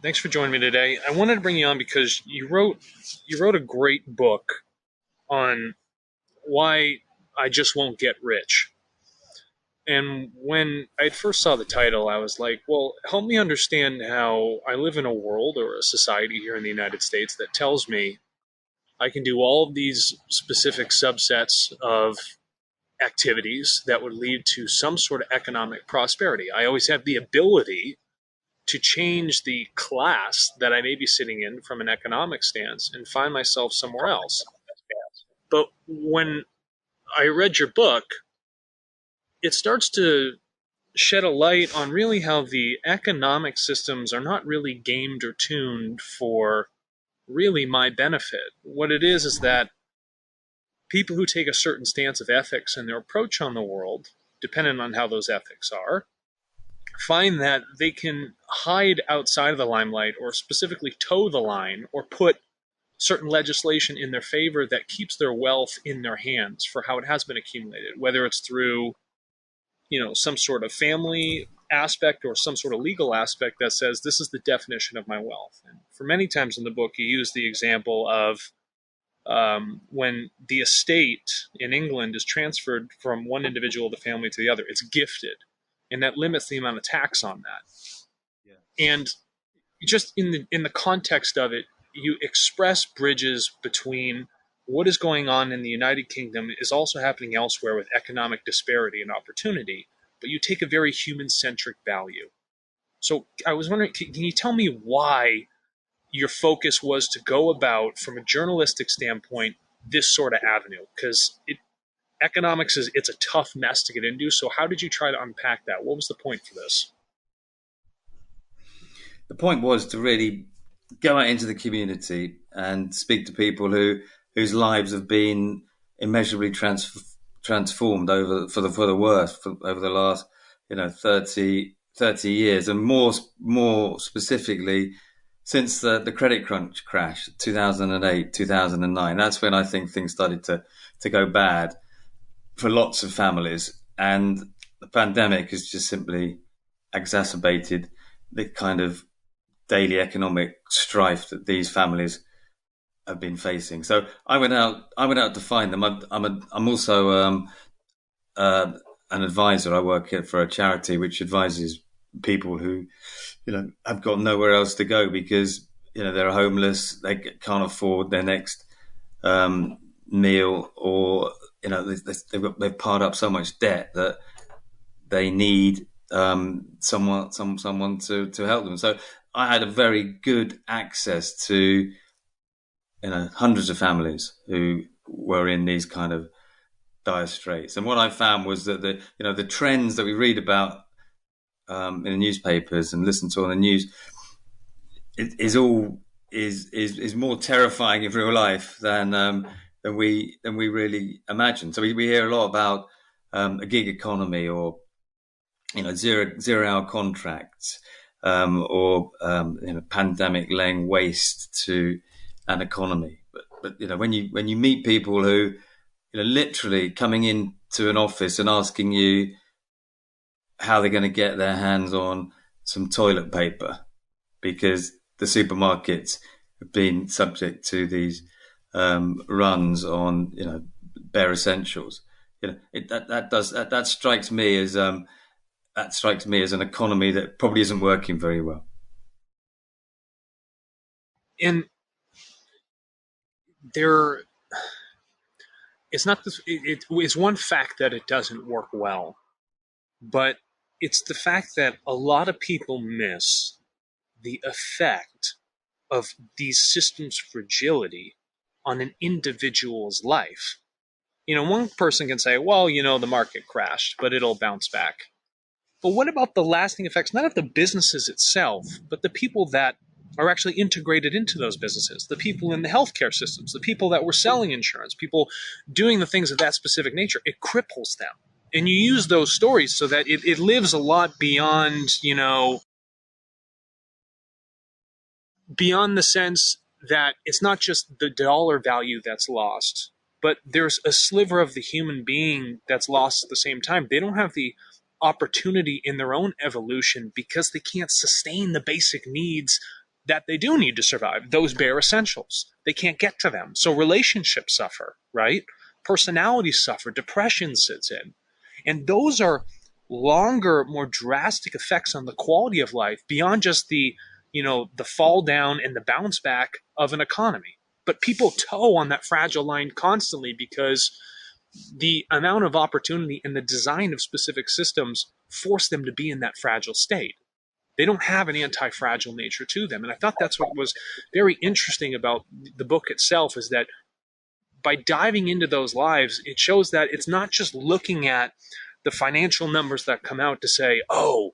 Thanks for joining me today. I wanted to bring you on because you wrote a great book on why I just won't get rich. And when I first saw the title, I was like, well, help me understand how I live in a world or a society here in the United States that tells me I can do all of these specific subsets of activities that would lead to some sort of economic prosperity. I always have the ability to change the class that I may be sitting in from an economic stance and find myself somewhere else. But when I read your book, it starts to shed a light on really how the economic systems are not really gamed or tuned for really my benefit. What it is that people who take a certain stance of ethics in their approach on the world, depending on how those ethics are, find that they can hide outside of the limelight or specifically toe the line or put certain legislation in their favor that keeps their wealth in their hands for how it has been accumulated, whether it's through, some sort of family aspect or some sort of legal aspect that says this is the definition of my wealth. And for many times in the book, you use the example of when the estate in England is transferred from one individual of the family to the other, it's gifted, and that limits the amount of tax on that. Yeah. And just in the context of it, you express bridges between what is going on in the United Kingdom is also happening elsewhere with economic disparity and opportunity, but you take a very human-centric value. So I was wondering, can you tell me why your focus was to go about, from a journalistic standpoint, this sort of avenue? Because economics it's a tough mess to get into. So how did you try to unpack that? What was the point for this? The point was to really go out into the community and speak to people whose lives have been immeasurably transformed for the worse over the last 30 years, and more specifically since the credit crunch crash 2008 2009. That's when I think things started to go bad for lots of families, and the pandemic has just simply exacerbated the kind of daily economic strife that these families have been facing. So I went out to find them. I'm also an advisor. I work for a charity which advises people who have got nowhere else to go because they're homeless, they can't afford their next meal, or they've piled up so much debt that they need someone to help them. So I had a very good access to hundreds of families who were in these kind of dire straits. And what I found was that the trends that we read about in the newspapers and listen to on the news is more terrifying in real life than we really imagine. So we hear a lot about a gig economy, or zero hour contracts, or pandemic laying waste to an economy. But when you meet people who literally coming into an office and asking you how they're going to get their hands on some toilet paper because the supermarkets have been subject to these runs on bare essentials. That strikes me as an economy that probably isn't working very well. And it's one fact that it doesn't work well, but it's the fact that a lot of people miss the effect of these systems' fragility on an individual's life. One person can say, well, the market crashed, but it'll bounce back. But what about the lasting effects, not of the businesses itself, but the people that are actually integrated into those businesses, the people in the healthcare systems, the people that were selling insurance, people doing the things of that specific nature? It cripples them. And you use those stories so that it lives a lot beyond, beyond the sense that it's not just the dollar value that's lost, but there's a sliver of the human being that's lost at the same time. They don't have the opportunity in their own evolution because they can't sustain the basic needs that they do need to survive, those bare essentials. They can't get to them. So relationships suffer, right? Personalities suffer, depression sits in. And those are longer, more drastic effects on the quality of life beyond just the fall down and the bounce back of an economy. But people toe on that fragile line constantly because the amount of opportunity and the design of specific systems force them to be in that fragile state. They don't have an anti-fragile nature to them. And I thought that's what was very interesting about the book itself, is that by diving into those lives, it shows that it's not just looking at the financial numbers that come out to say, oh,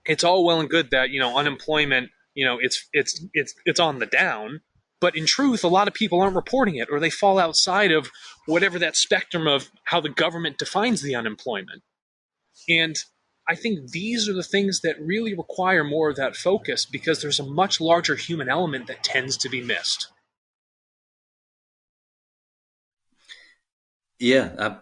it's all well and good that, unemployment, it's on the down. But in truth, a lot of people aren't reporting it, or they fall outside of whatever that spectrum of how the government defines the unemployment. And I think these are the things that really require more of that focus, because there's a much larger human element that tends to be missed. Yeah,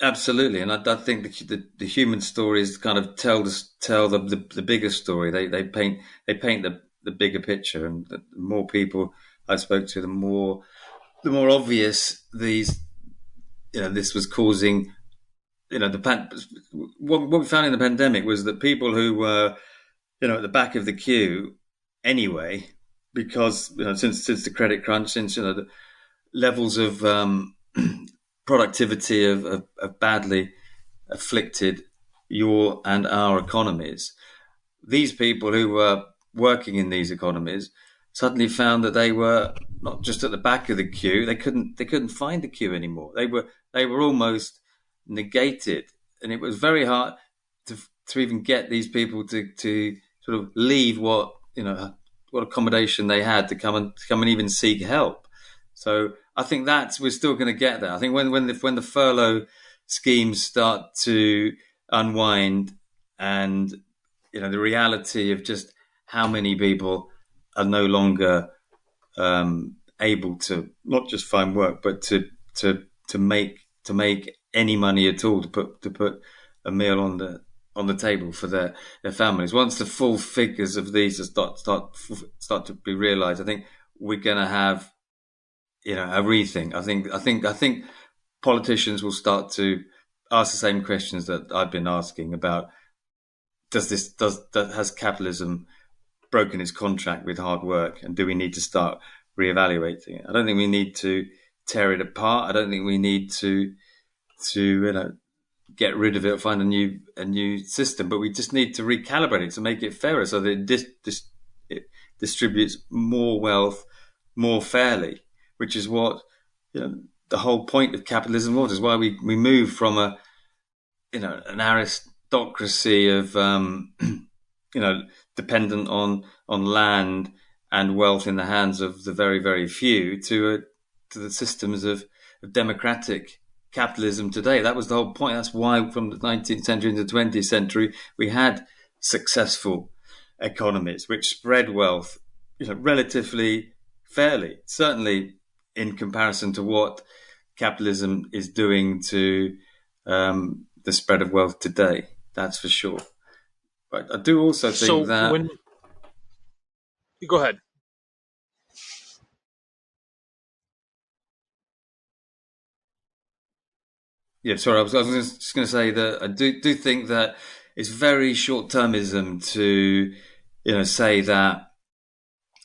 absolutely. And I think the human stories kind of tell the bigger story. They paint the bigger picture, and the more people I spoke to, the more obvious this was causing. What we found in the pandemic was that people who were, at the back of the queue anyway, because since the credit crunch, since the levels of productivity have badly afflicted your and our economies, these people who were working in these economies suddenly found that they were not just at the back of the queue. They couldn't find the queue anymore. They were almost negated, and it was very hard to even get these people to sort of leave what accommodation they had to come and even seek help. So I think we're still going to get there. I think when the furlough schemes start to unwind, and the reality of just how many people are no longer able to not just find work, but to make any money at all, to put a meal on the table for their families. Once the full figures of these start to be realised, I think we're going to have a rethink. I think politicians will start to ask the same questions that I've been asking about. Has capitalism broken its contract with hard work, and do we need to start reevaluating it? I don't think we need to tear it apart. I don't think we need to get rid of it or find a new system, but we just need to recalibrate it to make it fairer, so that it distributes more wealth more fairly, which is what the whole point of capitalism was. Is why we moved from an aristocracy of dependent on land and wealth in the hands of the very, very few to the systems of democratic capitalism today. That was the whole point. That's why from the 19th century into the 20th century we had successful economies which spread wealth relatively fairly, certainly in comparison to what capitalism is doing to the spread of wealth today. That's for sure. But I do also think Go ahead. Yeah, sorry. I was just going to say that I do think that it's very short-termism to, say that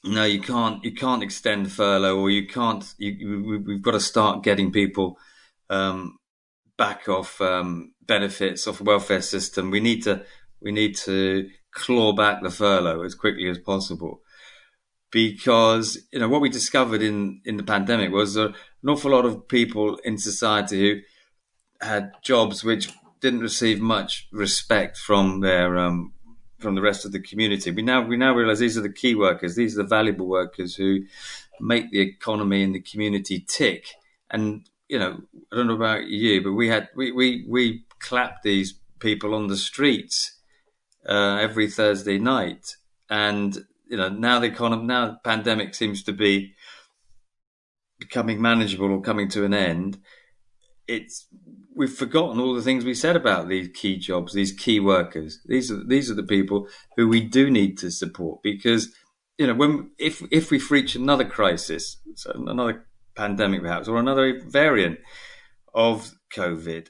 no, you can't extend furlough, or you can't. We've got to start getting people back off benefits off the welfare system. We need to claw back the furlough as quickly as possible, because what we discovered in the pandemic was an awful lot of people in society who had jobs which didn't receive much respect from the rest of the community. We now realize these are the key workers. These are the valuable workers who make the economy and the community tick. And I don't know about you, but we clapped these people on the streets every Thursday night. And now the pandemic seems to be becoming manageable or coming to an end. We've forgotten all the things we said about these key jobs, these key workers. These are the people who we do need to support, because when if we reach another crisis, so another pandemic perhaps, or another variant of COVID,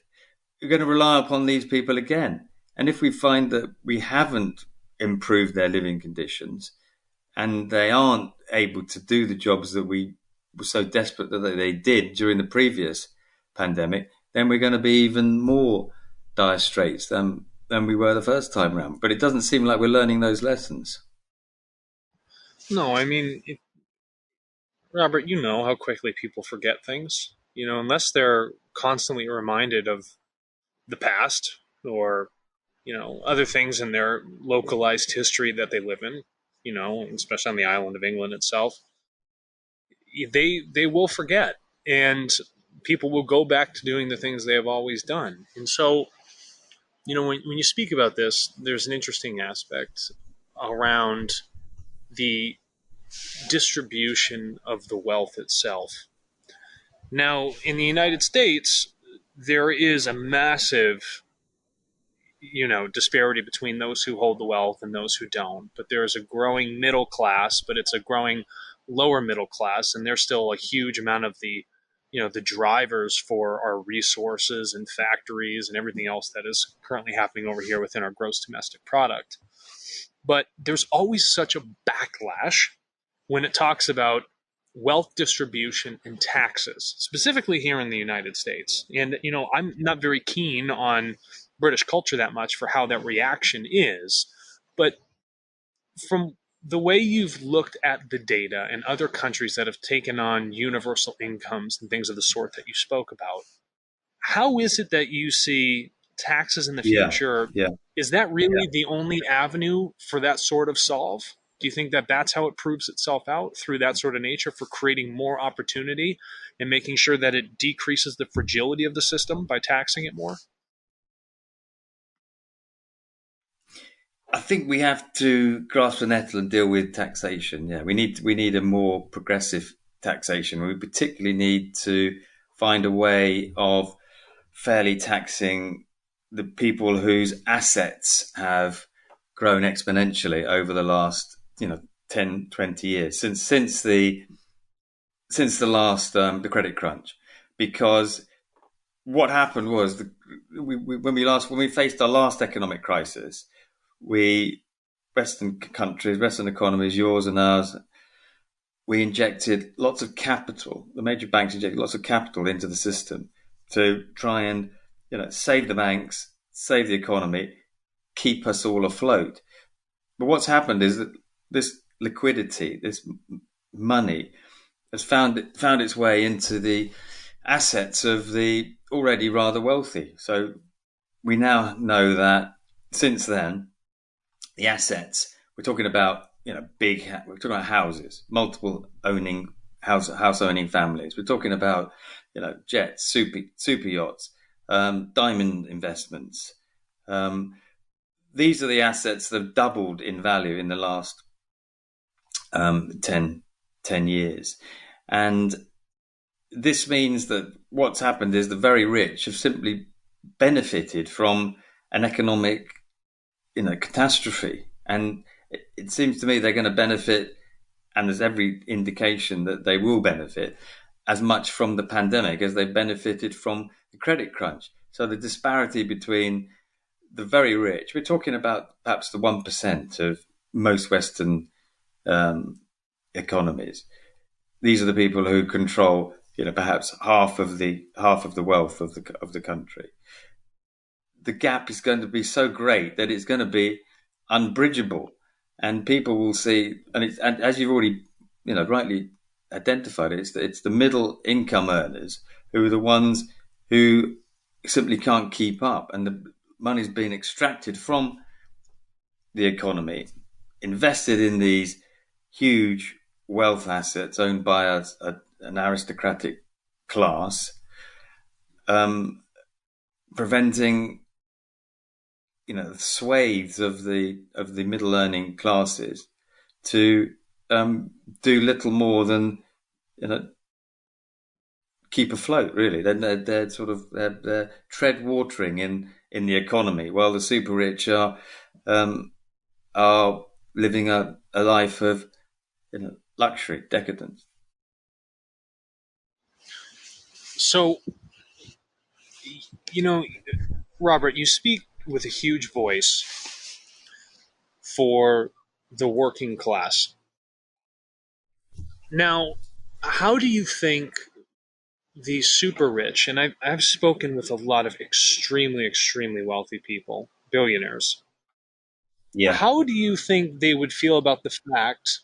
we're going to rely upon these people again. And if we find that we haven't improved their living conditions and they aren't able to do the jobs that we were so desperate that they did during the previous pandemic, then we're going to be even more dire straits than we were the first time around. But it doesn't seem like we're learning those lessons. No, I mean, Robert, you know how quickly people forget things. Unless they're constantly reminded of the past or other things in their localized history that they live in. Especially on the island of England itself, they will forget, and people will go back to doing the things they have always done. And so, when you speak about this, there's an interesting aspect around the distribution of the wealth itself. Now, in the United States, there is a massive disparity between those who hold the wealth and those who don't. But there's a growing middle class, but it's a growing lower middle class, and there's still a huge amount of the drivers for our resources and factories and everything else that is currently happening over here within our gross domestic product. But there's always such a backlash when it talks about wealth distribution and taxes, specifically here in the United States. And, I'm not very keen on British culture that much for how that reaction is. But from the way you've looked at the data in other countries that have taken on universal incomes and things of the sort that you spoke about, how is it that you see taxes in the future? Yeah. Is that really the only avenue for that sort of solve? Do you think that that's how it proves itself out, through that sort of nature, for creating more opportunity and making sure that it decreases the fragility of the system by taxing it more? I think we have to grasp the nettle and deal with taxation. Yeah, we need a more progressive taxation. We particularly need to find a way of fairly taxing the people whose assets have grown exponentially over the last 10, 20 years since the last the credit crunch. Because what happened was when we faced our last economic crisis, Western countries, Western economies, yours and ours, we injected lots of capital. The major banks injected lots of capital into the system to try and save the banks, save the economy, keep us all afloat. But what's happened is that this liquidity, this money, has found its way into the assets of the already rather wealthy. So we now know that since then, the assets, we're talking about we're talking about houses, multiple house owning families. We're talking about jets, super yachts, diamond investments. These are the assets that have doubled in value in the last 10 years. And this means that what's happened is the very rich have simply benefited from an economic catastrophe. And it seems to me they're going to benefit, and there's every indication that they will benefit as much from the pandemic as they benefited from the credit crunch. So the disparity between the very rich, we're talking about perhaps the 1% of most Western economies. These are the people who control, perhaps half of the wealth of the country. The gap is going to be so great that it's going to be unbridgeable, and people will see. And as you've already, rightly identified, it's the middle income earners who are the ones who simply can't keep up, and the money's being extracted from the economy, invested in these huge wealth assets owned by an aristocratic class, preventing swathes of the middle earning classes to do little more than keep afloat. Really, they're tread watering in the economy, while the super rich are living a life of luxury, decadence. So, Robert, you speak with a huge voice for the working class. Now, how do you think the super rich, and I've spoken with a lot of extremely, extremely wealthy people, billionaires, Yeah. how do you think they would feel about the fact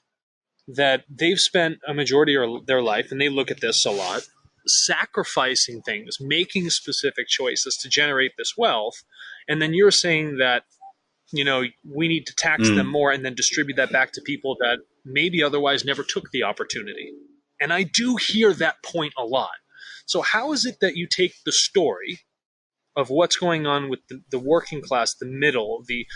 that they've spent a majority of their life, and they look at this a lot, sacrificing things, making specific choices to generate this wealth, and then you're saying that we need to tax them more and then distribute that back to people that maybe otherwise never took the opportunity. And I do hear that point a lot. So how is it that you take the story of what's going on with the working class, the middle, the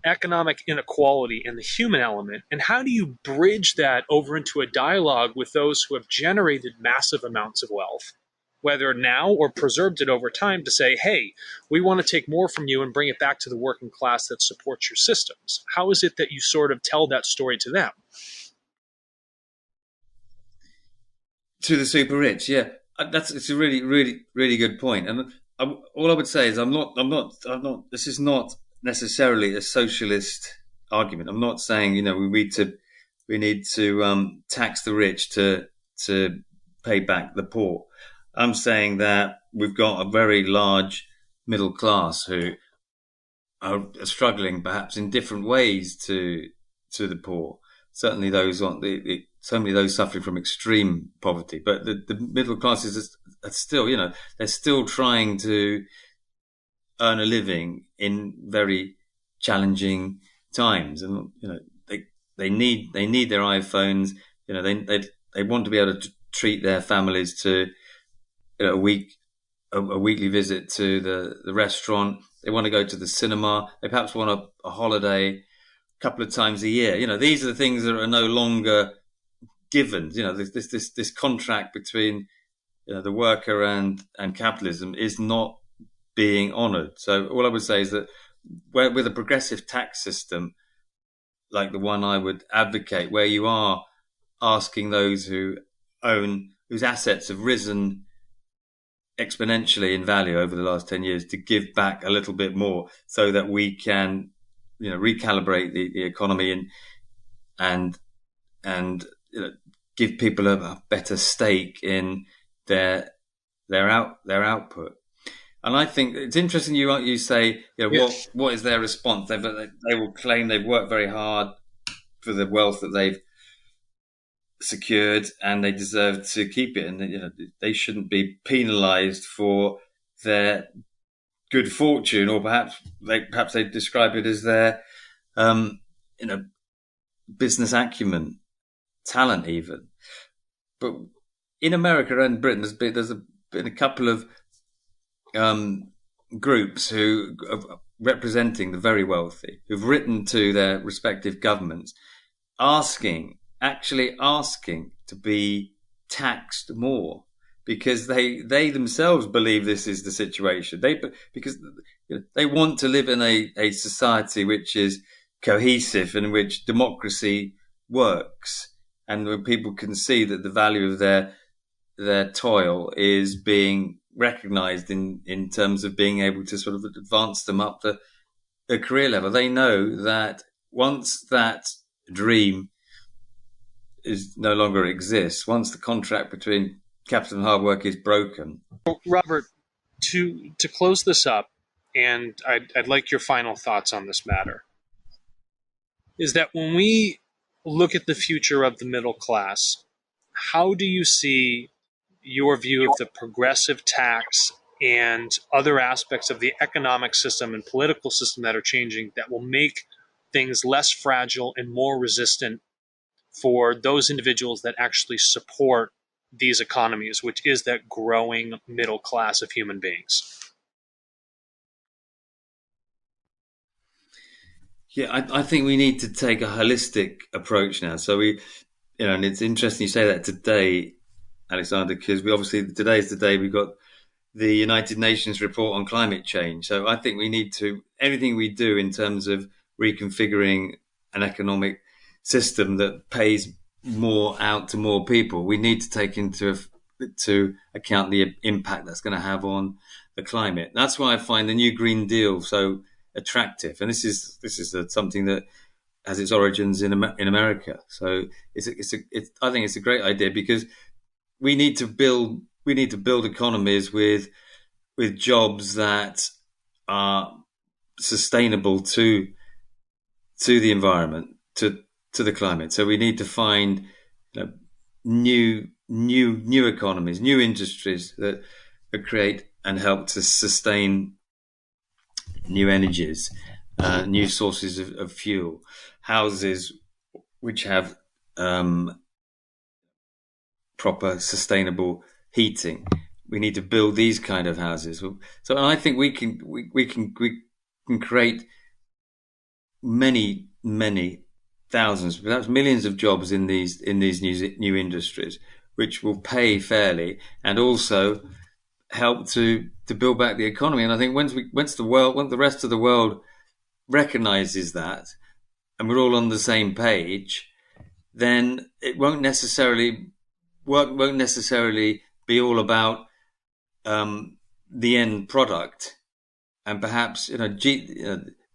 economic inequality, and the human element, and how do you bridge that over into a dialogue with those who have generated massive amounts of wealth, whether now or preserved it over time, to say, hey, we want to take more from you and bring it back to the working class that supports your systems? How is it that you sort of tell that story to them? To the super rich, yeah, it's a really, really, really good point. And all I would say is, I'm not. This is not necessarily a socialist argument. I'm not saying we need to tax the rich to pay back the poor. I'm saying that we've got a very large middle class who are struggling, perhaps in different ways, to the poor. Certainly, those on so many of those suffering from extreme poverty, but the middle classes are still, they're still trying to earn a living in very challenging times, and they need their iPhones. They want to be able to treat their families to a weekly visit to the restaurant. They want to go to the cinema. They perhaps want a holiday a couple of times a year. These are the things that are no longer given. This contract between the worker and capitalism is not being honoured. So all I would say is that with a progressive tax system like the one I would advocate, where you are asking those whose assets have risen exponentially in value over the last 10 years to give back a little bit more, so that we can recalibrate the economy and give people a better stake in their output. And I think it's interesting you say, Yes. what is their response? They will claim they've worked very hard for the wealth that they've secured, and they deserve to keep it, and they shouldn't be penalised for their good fortune, or perhaps they describe it as their business acumen, talent, even. But in America and Britain, there's been a couple of groups who are representing the very wealthy, who've written to their respective governments actually asking to be taxed more, because they themselves believe this is the situation. Because they want to live in a society which is cohesive and in which democracy works, and where people can see that the value of their toil is being recognised in terms of being able to sort of advance them up the career level. They know that once that dream is no longer exists, once the contract between capital and hard work is broken. Robert, to close this up, and I'd like your final thoughts on this matter, is that when we look at the future of the middle class, how do you see your view of the progressive tax and other aspects of the economic system and political system that are changing, that will make things less fragile and more resistant for those individuals that actually support these economies, which is that growing middle class of human beings? Yeah, I think we need to take a holistic approach now. So and it's interesting you say that today, Alexander, because today is the day we got the United Nations report on climate change. So I think we need to, everything we do in terms of reconfiguring an economic system that pays more out to more people, we need to take to account the impact that's going to have on the climate. That's why I find the new Green Deal so attractive, and this is something that has its origins in America. So I think it's a great idea, because we need to build economies with jobs that are sustainable to the environment, to the climate. So we need to find, new economies, new industries that create and help to sustain new energies, new sources of fuel, houses which have proper sustainable heating. We need to build these kind of houses. So I think we can create many thousands, perhaps millions of jobs in these new industries, which will pay fairly and also help to build back the economy. And I think once the rest of the world recognizes that, and we're all on the same page, then it won't necessarily be all about the end product. And perhaps the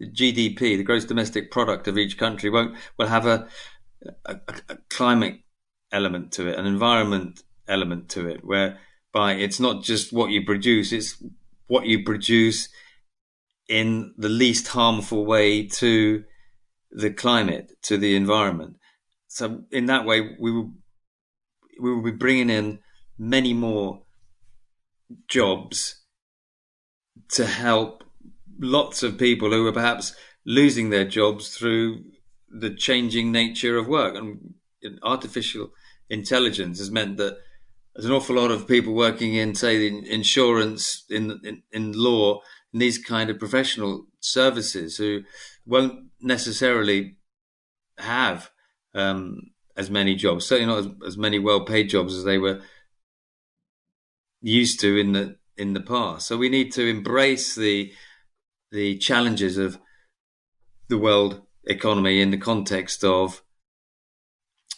GDP, the gross domestic product of each country, will have a climate element to it, an environment element to it, whereby it's not just what you produce, it's what you produce in the least harmful way to the climate, to the environment. So in that way, we will be bringing in many more jobs to help lots of people who are perhaps losing their jobs through the changing nature of work. And artificial intelligence has meant that there's an awful lot of people working in, say, in insurance, in law, in these kind of professional services, who won't necessarily have as many jobs, certainly not as many well-paid jobs as they were used to in the past. So we need to embrace the challenges of the world economy in the context of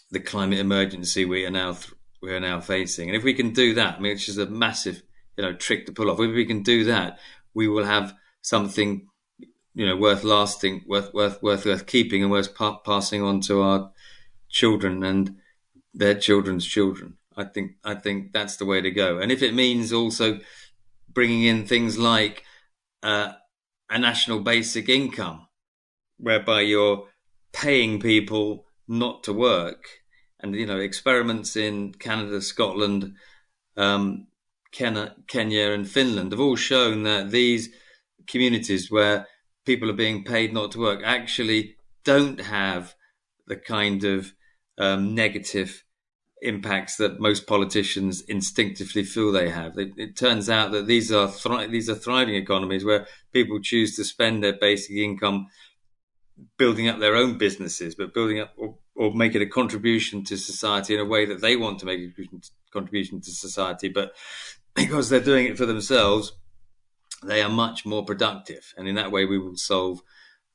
the climate emergency we are now facing. And if we can do that, I mean, it's just a massive trick to pull off. If we can do that, we will have something worth lasting, worth keeping, and worth passing on to our children and their children's children. I think that's the way to go. And if it means also bringing in things like a national basic income, whereby you're paying people not to work, and experiments in Canada, Scotland, Kenya, and Finland have all shown that these communities where people are being paid not to work actually don't have the kind of negative impacts that most politicians instinctively feel they have. It turns out that these are thriving economies where people choose to spend their basic income building up their own businesses, but building up or making a contribution to society in a way that they want to make a contribution to society. But because they're doing it for themselves, they are much more productive. And in that way, we will solve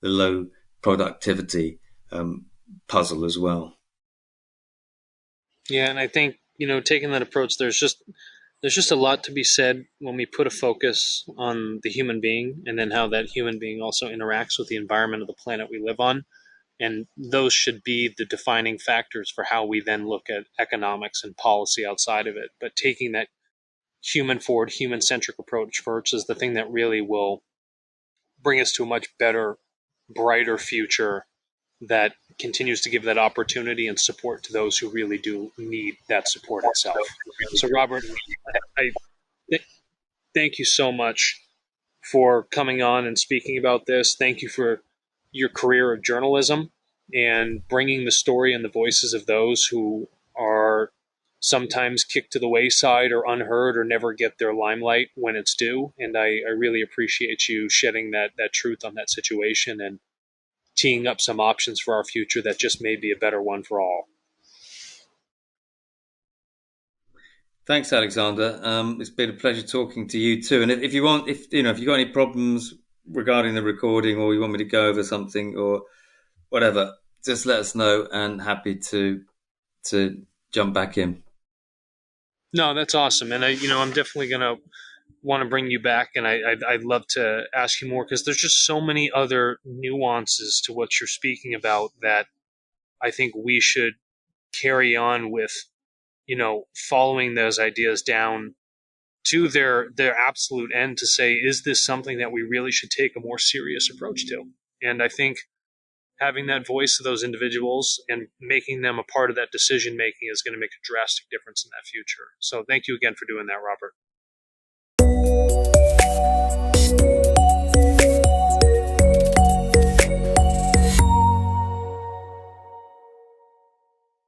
the low productivity puzzle as well. Yeah, and I think, taking that approach, there's just a lot to be said when we put a focus on the human being, and then how that human being also interacts with the environment of the planet we live on. And those should be the defining factors for how we then look at economics and policy outside of it. But taking that human-forward, human-centric approach first is the thing that really will bring us to a much better, brighter future that continues to give that opportunity and support to those who really do need that support itself. So, Robert, I thank you so much for coming on and speaking about this. Thank you for your career of journalism and bringing the story and the voices of those who are sometimes kicked to the wayside or unheard or never get their limelight when it's due. And I really appreciate you shedding that truth on that situation and teeing up some options for our future that just may be a better one for all. Thanks, Alexander. It's been a pleasure talking to you too. And if you got any problems regarding the recording, or you want me to go over something or whatever, just let us know, and happy to to jump back in. No, that's awesome. And I'm definitely going to want to bring you back, and I'd love to ask you more, because there's just so many other nuances to what you're speaking about that I think we should carry on with, following those ideas down to their absolute end, to say, is this something that we really should take a more serious approach to? And I think having that voice of those individuals and making them a part of that decision making is going to make a drastic difference in that future. So thank you again for doing that, Robert.